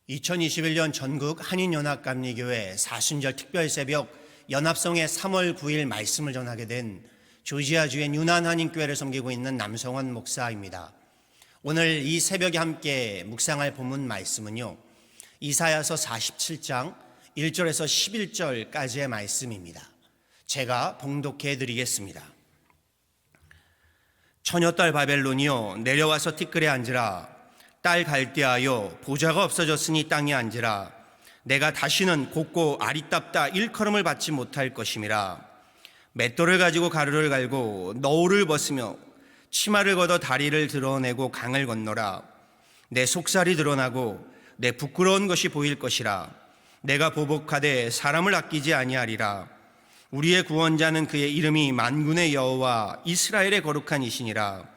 2021년 전국 한인연합감리교회 사순절 특별새벽 연합성회 3월 9일 말씀을 전하게 된 조지아주의 유난 한인교회를 섬기고 있는 남성원 목사입니다. 오늘 이 새벽에 함께 묵상할 본문 말씀은요, 이사야서 47장 1절에서 11절까지의 말씀입니다. 제가 봉독해 드리겠습니다. 처녀딸 바벨론이여, 내려와서 티끌에 앉으라. 딸 갈대하여, 보좌가 없어졌으니 땅에 앉으라. 내가 다시는 곱고 아리답다 일컬음을 받지 못할 것임이라. 맷돌을 가지고 가루를 갈고 너울을 벗으며 치마를 걷어 다리를 드러내고 강을 건너라. 내 속살이 드러나고 내 부끄러운 것이 보일 것이라. 내가 보복하되 사람을 아끼지 아니하리라. 우리의 구원자는 그의 이름이 만군의 여호와 이스라엘의 거룩한 이시니라.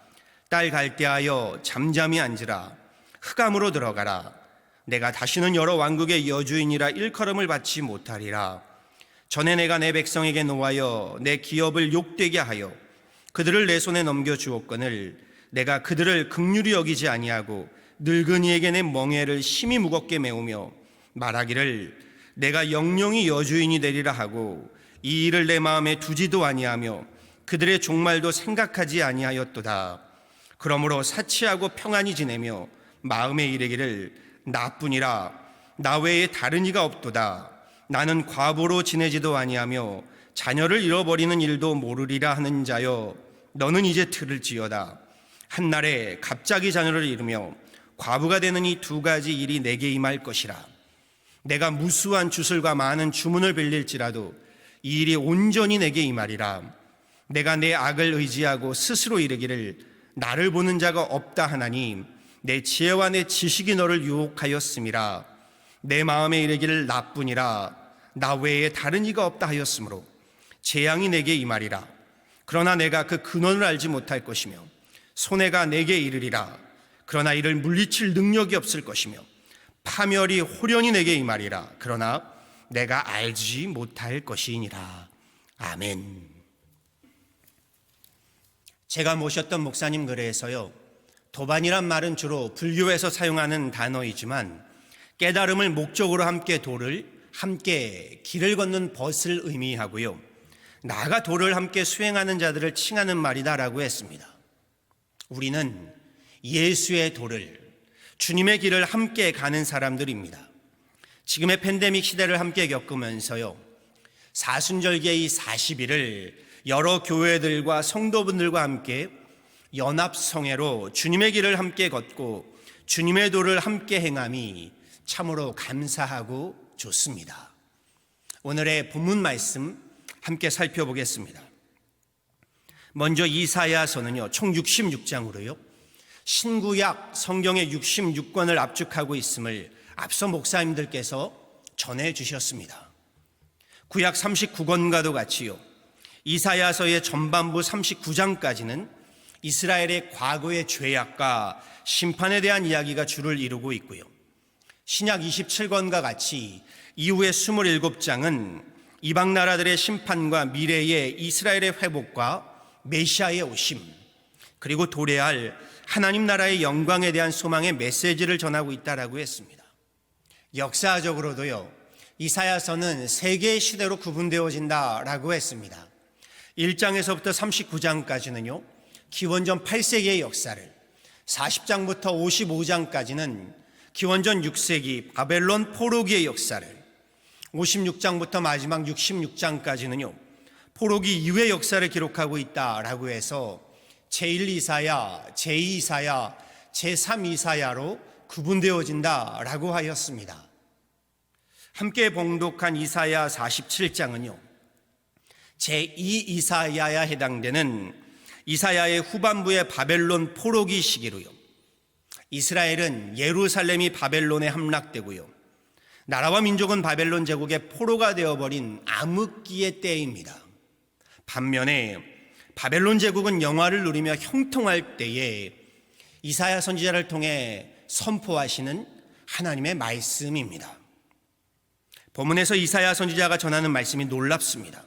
딸 갈대하여 잠잠히 앉으라. 흑암으로 들어가라. 내가 다시는 여러 왕국의 여주인이라 일컬음을 받지 못하리라. 전에 내가 내 백성에게 노하여 내 기업을 욕되게 하여 그들을 내 손에 넘겨주었거늘 내가 그들을 긍휼히 여기지 아니하고 늙은이에게 내 멍에를 심히 무겁게 메우며 말하기를 내가 영영이 여주인이 되리라 하고 이 일을 내 마음에 두지도 아니하며 그들의 종말도 생각하지 아니하였도다. 그러므로 사치하고 평안히 지내며 마음에 이르기를 나뿐이라 나 외에 다른 이가 없도다. 나는 과부로 지내지도 아니하며 자녀를 잃어버리는 일도 모르리라 하는 자여, 너는 이제 들을지어다. 한날에 갑자기 자녀를 잃으며 과부가 되는 이 두 가지 일이 내게 임할 것이라. 내가 무수한 주술과 많은 주문을 빌릴지라도 이 일이 온전히 내게 임하리라. 내가 내 악을 의지하고 스스로 이르기를 나를 보는 자가 없다 하나니 내 지혜와 내 지식이 너를 유혹하였음이라. 내 마음에 이르기를 나뿐이라 나 외에 다른 이가 없다 하였으므로 재앙이 내게 임하리라. 그러나 내가 그 근원을 알지 못할 것이며 손해가 내게 이르리라. 그러나 이를 물리칠 능력이 없을 것이며 파멸이 호련히 내게 임하리라. 그러나 내가 알지 못할 것이니라. 아멘. 제가 모셨던 목사님 글에서요, 도반이란 말은 주로 불교에서 사용하는 단어이지만 깨달음을 목적으로 함께 길을 걷는 벗을 의미하고요, 나가 도를 함께 수행하는 자들을 칭하는 말이다라고 했습니다. 우리는 예수의 도를, 주님의 길을 함께 가는 사람들입니다. 지금의 팬데믹 시대를 함께 겪으면서요, 사순절기의 이 40일을 여러 교회들과 성도분들과 함께 연합성회로 주님의 길을 함께 걷고 주님의 도를 함께 행함이 참으로 감사하고 좋습니다. 오늘의 본문 말씀 함께 살펴보겠습니다. 먼저 이사야서는요, 총 66장으로요 신구약 성경의 66권을 압축하고 있음을 앞서 목사님들께서 전해 주셨습니다. 구약 39권과도 같이요, 이사야서의 전반부 39장까지는 이스라엘의 과거의 죄악과 심판에 대한 이야기가 주를 이루고 있고요, 신약 27권과 같이 이후의 27장은 이방 나라들의 심판과 미래의 이스라엘의 회복과 메시아의 오심, 그리고 도래할 하나님 나라의 영광에 대한 소망의 메시지를 전하고 있다라고 했습니다. 역사적으로도요, 이사야서는 세 개의 시대로 구분되어진다라고 했습니다. 1장에서부터 39장까지는요 기원전 8세기의 역사를, 40장부터 55장까지는 기원전 6세기 바벨론 포로기의 역사를, 56장부터 마지막 66장까지는요 포로기 이후의 역사를 기록하고 있다라고 해서 제1이사야, 제2이사야, 제3이사야로 구분되어진다라고 하였습니다. 함께 봉독한 이사야 47장은요 제2이사야에 해당되는 이사야의 후반부의 바벨론 포로기 시기로요, 이스라엘은 예루살렘이 바벨론에 함락되고요, 나라와 민족은 바벨론 제국의 포로가 되어버린 암흑기의 때입니다. 반면에 바벨론 제국은 영화를 누리며 형통할 때에 이사야 선지자를 통해 선포하시는 하나님의 말씀입니다. 본문에서 이사야 선지자가 전하는 말씀이 놀랍습니다.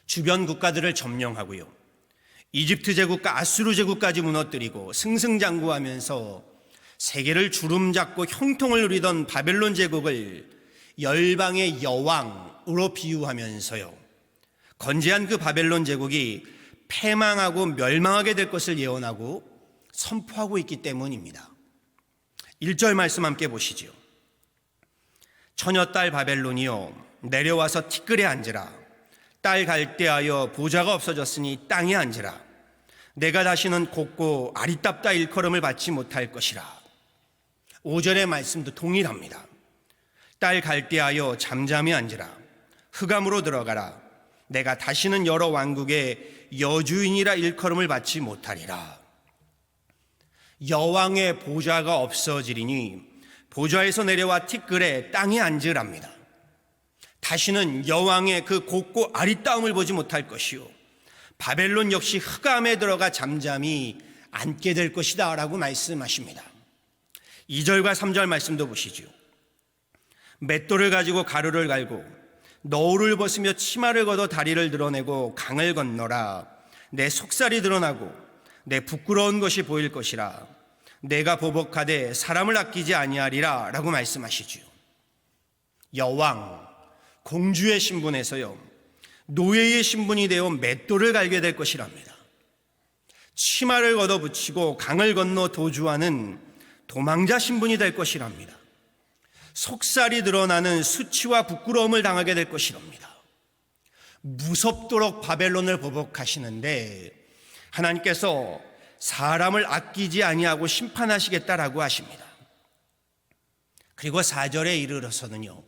주변 국가들을 점령하고요, 이집트 제국과 아수르 제국까지 무너뜨리고 승승장구하면서 세계를 주름잡고 형통을 누리던 바벨론 제국을 열방의 여왕으로 비유하면서요, 건재한 그 바벨론 제국이 패망하고 멸망하게 될 것을 예언하고 선포하고 있기 때문입니다. 1절 말씀 함께 보시죠. 처녀딸 바벨론이요 내려와서 티끌에 앉으라. 딸 갈대하여 보좌가 없어졌으니 땅에 앉으라. 내가 다시는 곱고 아리따다 일컬음을 받지 못할 것이라. 5절의 말씀도 동일합니다. 딸 갈대하여 잠잠히 앉으라. 흑암으로 들어가라. 내가 다시는 여러 왕국의 여주인이라 일컬음을 받지 못하리라. 여왕의 보좌가 없어지리니 보좌에서 내려와 티끌에 땅에 앉으랍니다. 다시는 여왕의 그 곱고 아리따움을 보지 못할 것이요 바벨론 역시 흑암에 들어가 잠잠히 앉게 될 것이다 라고 말씀하십니다. 2절과 3절 말씀도 보시죠. 맷돌을 가지고 가루를 갈고 너울을 벗으며 치마를 걷어 다리를 드러내고 강을 건너라. 내 속살이 드러나고 내 부끄러운 것이 보일 것이라. 내가 보복하되 사람을 아끼지 아니하리라 라고 말씀하시죠. 여왕, 공주의 신분에서요 노예의 신분이 되어 맷돌을 갈게 될 것이랍니다. 치마를 걷어붙이고 강을 건너 도주하는 도망자 신분이 될 것이랍니다. 속살이 드러나는 수치와 부끄러움을 당하게 될 것이랍니다. 무섭도록 바벨론을 보복하시는데 하나님께서 사람을 아끼지 아니하고 심판하시겠다라고 하십니다. 그리고 4절에 이르러서는요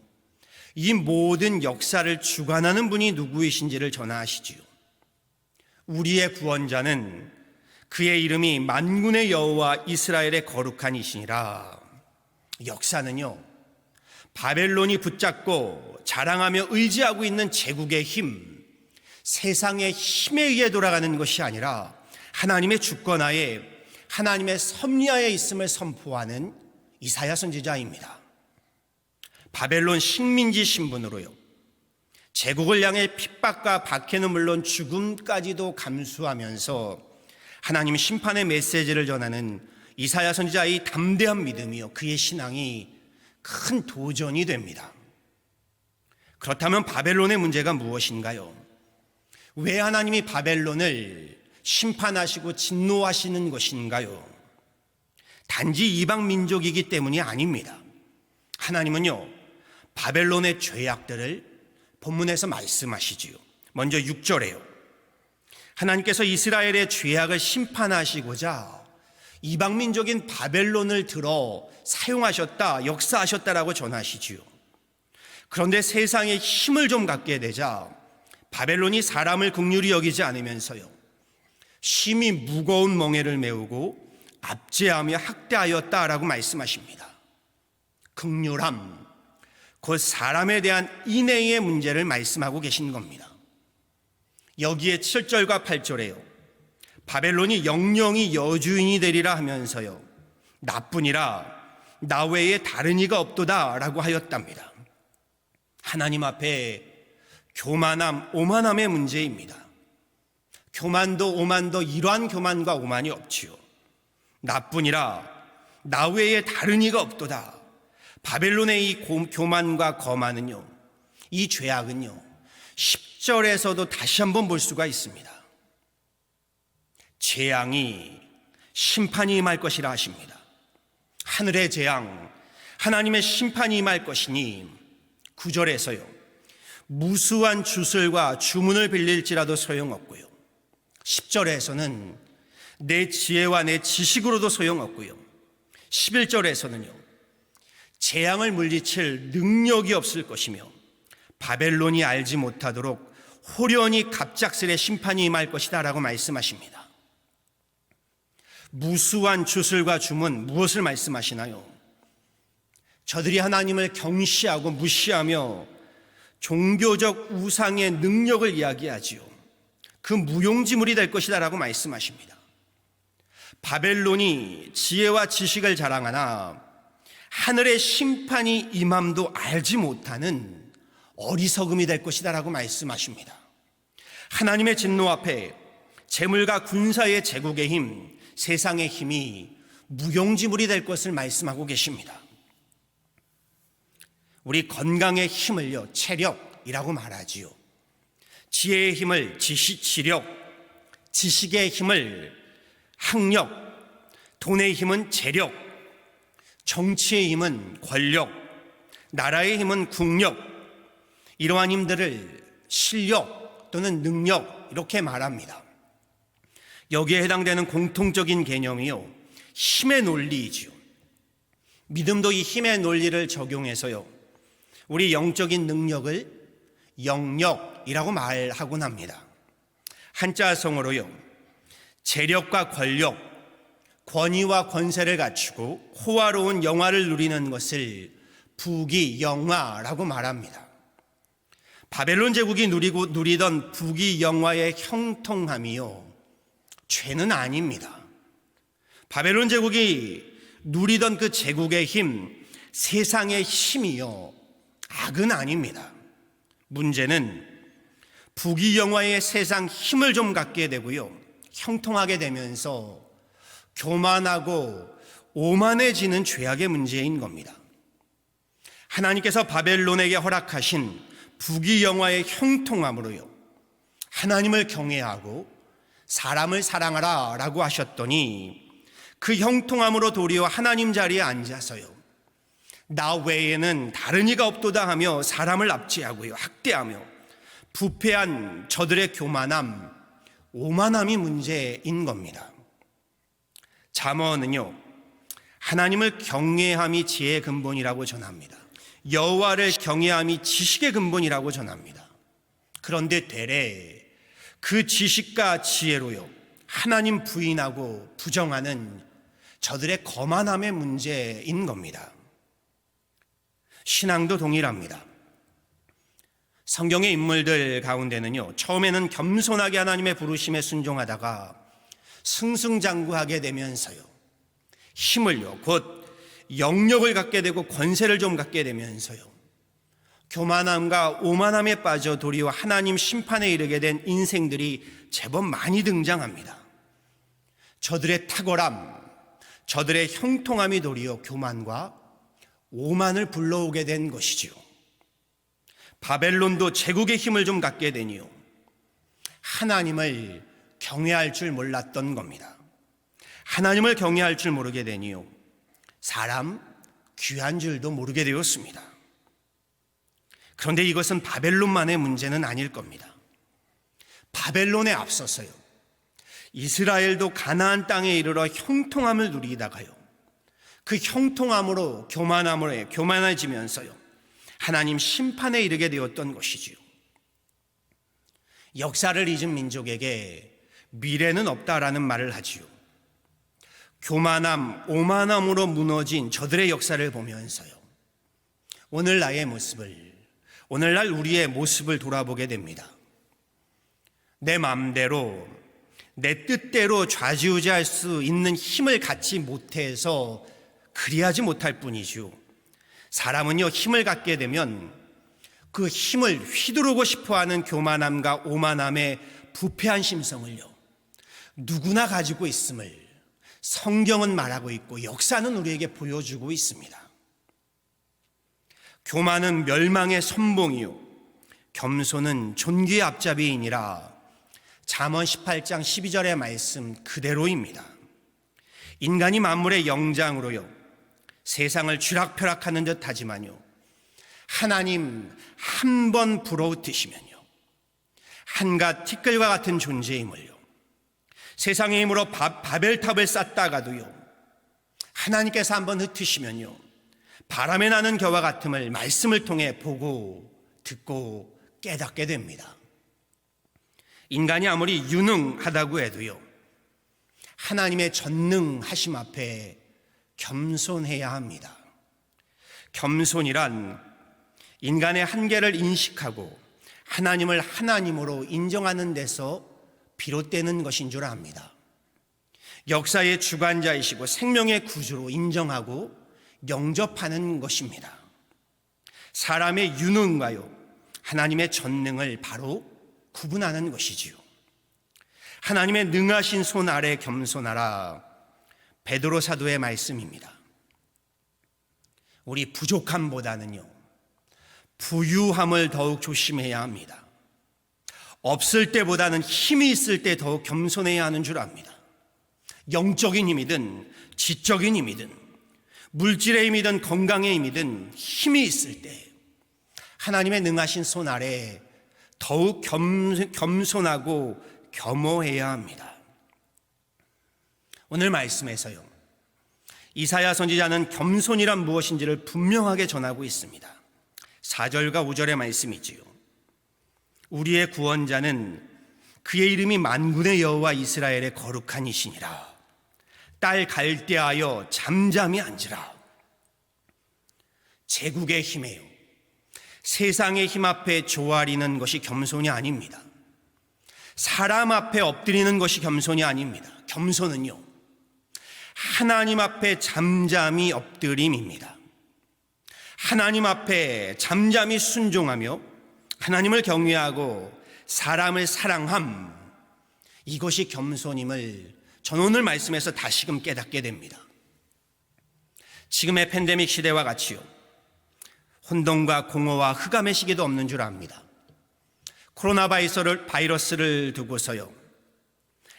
이 모든 역사를 주관하는 분이 누구이신지를 전하시지요. 우리의 구원자는 그의 이름이 만군의 여호와 이스라엘의 거룩한 이시니라. 역사는요 바벨론이 붙잡고 자랑하며 의지하고 있는 제국의 힘, 세상의 힘에 의해 돌아가는 것이 아니라 하나님의 주권하에, 하나님의 섭리하에 있음을 선포하는 이사야 선지자입니다. 바벨론 식민지 신분으로요 제국을 향해 핍박과 박해는 물론 죽음까지도 감수하면서 하나님 심판의 메시지를 전하는 이사야 선지자의 담대한 믿음이요 그의 신앙이 큰 도전이 됩니다. 그렇다면 바벨론의 문제가 무엇인가요? 왜 하나님이 바벨론을 심판하시고 진노하시는 것인가요? 단지 이방 민족이기 때문이 아닙니다. 하나님은요 바벨론의 죄악들을 본문에서 말씀하시지요. 먼저 6절에요 하나님께서 이스라엘의 죄악을 심판하시고자 이방 민족인 바벨론을 들어 사용하셨다, 역사하셨다라고 전하시지요. 그런데 세상에 힘을 좀 갖게 되자 바벨론이 사람을 긍휼히 여기지 않으면서요 심히 무거운 멍에를 메우고 압제하며 학대하였다라고 말씀하십니다. 긍휼함, 곧 사람에 대한 인애의 문제를 말씀하고 계신 겁니다. 여기에 7절과 8절에요 바벨론이 영영이 여주인이 되리라 하면서요 나뿐이라 나 외에 다른 이가 없도다 라고 하였답니다. 하나님 앞에 교만함, 오만함의 문제입니다. 교만도 오만도 이러한 교만과 오만이 없지요. 나뿐이라 나 외에 다른 이가 없도다. 바벨론의 이 교만과 거만은요 이 죄악은요 10절에서도 다시 한번 볼 수가 있습니다. 재앙이 심판이 임할 것이라 하십니다. 하늘의 재앙, 하나님의 심판이 임할 것이니 9절에서요 무수한 주술과 주문을 빌릴지라도 소용없고요 10절에서는 내 지혜와 내 지식으로도 소용없고요 11절에서는요 재앙을 물리칠 능력이 없을 것이며 바벨론이 알지 못하도록 호련히 갑작스레 심판이 임할 것이다 라고 말씀하십니다. 무수한 주술과 주문, 무엇을 말씀하시나요? 저들이 하나님을 경시하고 무시하며 종교적 우상의 능력을 이야기하지요. 그 무용지물이 될 것이다 라고 말씀하십니다. 바벨론이 지혜와 지식을 자랑하나 하늘의 심판이 임함도 알지 못하는 어리석음이 될 것이다 라고 말씀하십니다. 하나님의 진노 앞에 재물과 군사의 제국의 힘, 세상의 힘이 무용지물이 될 것을 말씀하고 계십니다. 우리 건강의 힘을요, 체력이라고 말하지요. 지혜의 힘을 지력, 지식의 힘을 학력, 돈의 힘은 재력, 정치의 힘은 권력, 나라의 힘은 국력, 이러한 힘들을 실력 또는 능력 이렇게 말합니다. 여기에 해당되는 공통적인 개념이요, 힘의 논리이지요. 믿음도 이 힘의 논리를 적용해서요, 우리 영적인 능력을 영력이라고 말하곤 합니다. 한자성어로요, 재력과 권력, 권위와 권세를 갖추고 호화로운 영화를 누리는 것을 부귀영화라고 말합니다. 바벨론 제국이 누리던 부귀영화의 형통함이요, 죄는 아닙니다. 바벨론 제국이 누리던 그 제국의 힘, 세상의 힘이요, 악은 아닙니다. 문제는 부귀영화의 세상 힘을 좀 갖게 되고요, 형통하게 되면서 교만하고 오만해지는 죄악의 문제인 겁니다. 하나님께서 바벨론에게 허락하신 부귀영화의 형통함으로요, 하나님을 경외하고 사람을 사랑하라 라고 하셨더니 그 형통함으로 도리어 하나님 자리에 앉아서요, 나 외에는 다른 이가 없도다 하며 사람을 압제하고요, 학대하며 부패한 저들의 교만함, 오만함이 문제인 겁니다. 잠언은요, 하나님을 경외함이 지혜의 근본이라고 전합니다. 여호와를 경외함이 지식의 근본이라고 전합니다. 그런데 되레 그 지식과 지혜로요, 하나님 부인하고 부정하는 저들의 거만함의 문제인 겁니다. 신앙도 동일합니다. 성경의 인물들 가운데는요, 처음에는 겸손하게 하나님의 부르심에 순종하다가 승승장구하게 되면서요, 힘을요, 곧 영력을 갖게 되고 권세를 좀 갖게 되면서요, 교만함과 오만함에 빠져 도리어 하나님 심판에 이르게 된 인생들이 제법 많이 등장합니다. 저들의 탁월함, 저들의 형통함이 도리어 교만과 오만을 불러오게 된 것이지요. 바벨론도 제국의 힘을 좀 갖게 되니요, 하나님을 경외할 줄 몰랐던 겁니다. 하나님을 경외할 줄 모르게 되니요, 사람 귀한 줄도 모르게 되었습니다. 그런데 이것은 바벨론만의 문제는 아닐 겁니다. 바벨론에 앞서서요, 이스라엘도 가나안 땅에 이르러 형통함을 누리다가요, 그 형통함으로 교만해지면서요, 하나님 심판에 이르게 되었던 것이지요. 역사를 잊은 민족에게 미래는 없다라는 말을 하지요. 교만함, 오만함으로 무너진 저들의 역사를 보면서요, 오늘날 우리의 모습을 돌아보게 됩니다. 내 마음대로, 내 뜻대로 좌지우지할 수 있는 힘을 갖지 못해서 그리하지 못할 뿐이죠. 사람은요, 힘을 갖게 되면 그 힘을 휘두르고 싶어하는 교만함과 오만함의 부패한 심성을요, 누구나 가지고 있음을 성경은 말하고 있고 역사는 우리에게 보여주고 있습니다. 교만은 멸망의 선봉이요, 겸손은 존귀의 앞잡이이니라. 잠언 18장 12절의 말씀 그대로입니다. 인간이 만물의 영장으로요, 세상을 쥐락펴락하는 듯 하지만요, 하나님 한 번 불어웃으시면요, 한갓 티끌과 같은 존재임을요, 세상의 힘으로 바벨탑을 쌓다가도요, 하나님께서 한번 흩으시면요, 바람에 나는 겨와 같음을 말씀을 통해 보고 듣고 깨닫게 됩니다. 인간이 아무리 유능하다고 해도요, 하나님의 전능하심 앞에 겸손해야 합니다. 겸손이란 인간의 한계를 인식하고 하나님을 하나님으로 인정하는 데서 비롯되는 것인 줄 압니다. 역사의 주관자이시고 생명의 구주로 인정하고 영접하는 것입니다. 사람의 유능과요, 하나님의 전능을 바로 구분하는 것이지요. 하나님의 능하신 손 아래 겸손하라. 베드로 사도의 말씀입니다. 우리 부족함보다는요, 부유함을 더욱 조심해야 합니다. 없을 때보다는 힘이 있을 때 더욱 겸손해야 하는 줄 압니다. 영적인 힘이든 지적인 힘이든 물질의 힘이든 건강의 힘이든 힘이 있을 때 하나님의 능하신 손 아래 더욱 겸손하고 겸허해야 합니다. 오늘 말씀에서요, 이사야 선지자는 겸손이란 무엇인지를 분명하게 전하고 있습니다. 4절과 5절의 말씀이지요. 우리의 구원자는 그의 이름이 만군의 여호와 이스라엘의 거룩한 이시니라. 딸 갈대하여 잠잠히 앉으라. 제국의 힘에요, 세상의 힘 앞에 조아리는 것이 겸손이 아닙니다. 사람 앞에 엎드리는 것이 겸손이 아닙니다. 겸손은요, 하나님 앞에 잠잠히 엎드림입니다. 하나님 앞에 잠잠히 순종하며 하나님을 경외하고 사람을 사랑함, 이것이 겸손임을 저는 오늘 말씀에서 다시금 깨닫게 됩니다. 지금의 팬데믹 시대와 같이요, 혼돈과 공허와 흑암의 시기도 없는 줄 압니다. 코로나 바이러스를 두고서요,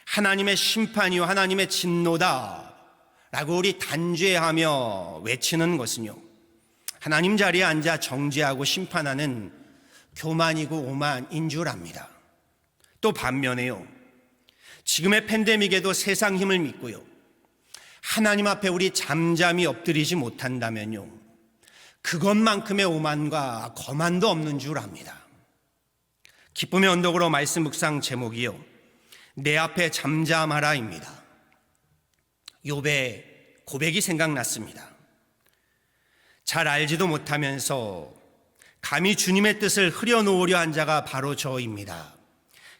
하나님의 심판이요 하나님의 진노다 라고 우리 단죄하며 외치는 것은요, 하나님 자리에 앉아 정죄하고 심판하는 교만이고 오만인 줄 압니다. 또 반면에요, 지금의 팬데믹에도 세상 힘을 믿고요, 하나님 앞에 우리 잠잠히 엎드리지 못한다면요, 그것만큼의 오만과 거만도 없는 줄 압니다. 기쁨의 언덕으로 말씀 묵상 제목이요, 내 앞에 잠잠하라입니다. 욥의 고백이 생각났습니다. 잘 알지도 못하면서 감히 주님의 뜻을 흐려놓으려 한 자가 바로 저입니다.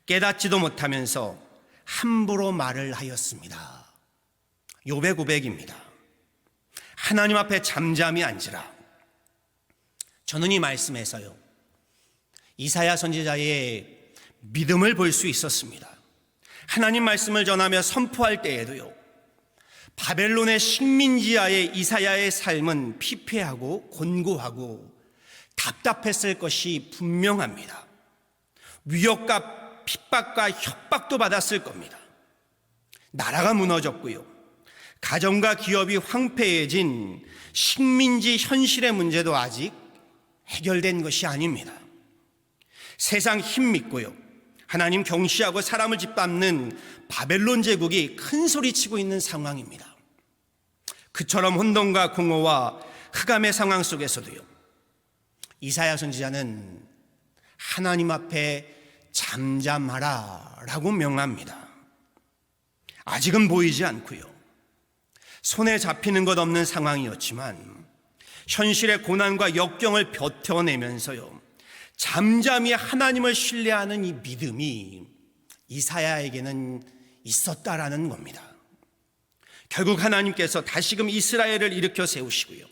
깨닫지도 못하면서 함부로 말을 하였습니다. 욥의 고백입니다. 하나님 앞에 잠잠히 앉으라. 저는 이 말씀에서요, 이사야 선지자의 믿음을 볼 수 있었습니다. 하나님 말씀을 전하며 선포할 때에도요, 바벨론의 식민지하에 이사야의 삶은 피폐하고 곤고하고 답답했을 것이 분명합니다. 위협과 핍박과 협박도 받았을 겁니다. 나라가 무너졌고요, 가정과 기업이 황폐해진 식민지 현실의 문제도 아직 해결된 것이 아닙니다. 세상 힘 믿고요, 하나님 경시하고 사람을 짓밟는 바벨론 제국이 큰 소리치고 있는 상황입니다. 그처럼 혼돈과 공허와 흑암의 상황 속에서도요, 이사야 선지자는 하나님 앞에 잠잠하라 라고 명합니다. 아직은 보이지 않고요, 손에 잡히는 것 없는 상황이었지만 현실의 고난과 역경을 버텨내면서요, 잠잠히 하나님을 신뢰하는 이 믿음이 이사야에게는 있었다라는 겁니다. 결국 하나님께서 다시금 이스라엘을 일으켜 세우시고요,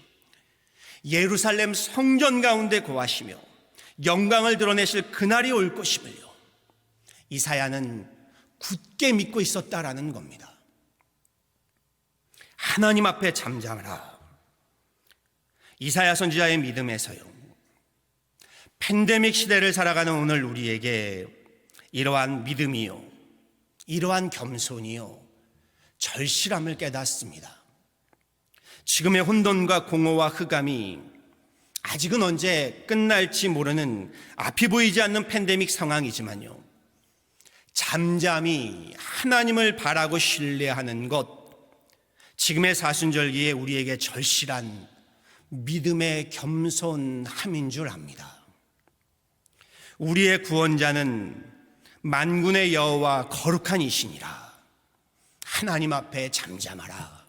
예루살렘 성전 가운데 거하시며 영광을 드러내실 그날이 올 것임을요, 이사야는 굳게 믿고 있었다라는 겁니다. 하나님 앞에 잠잠하라. 이사야 선지자의 믿음에서요, 팬데믹 시대를 살아가는 오늘 우리에게 이러한 믿음이요, 이러한 겸손이요, 절실함을 깨닫습니다. 지금의 혼돈과 공허와 흑암이 아직은 언제 끝날지 모르는 앞이 보이지 않는 팬데믹 상황이지만요, 잠잠히 하나님을 바라고 신뢰하는 것, 지금의 사순절기에 우리에게 절실한 믿음의 겸손함인 줄 압니다. 우리의 구원자는 만군의 여호와 거룩한 이시니라. 하나님 앞에 잠잠하라.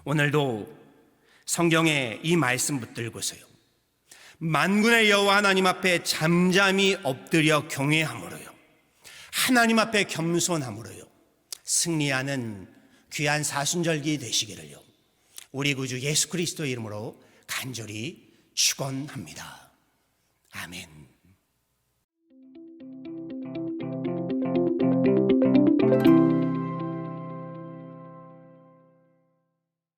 오늘도 성경의 이 말씀 붙들고서요, 만군의 여호와 하나님 앞에 잠잠히 엎드려 경외함으로요, 하나님 앞에 겸손함으로요, 승리하는 귀한 사순절기 되시기를요, 우리 구주 예수 그리스도의 이름으로 간절히 축원합니다. 아멘.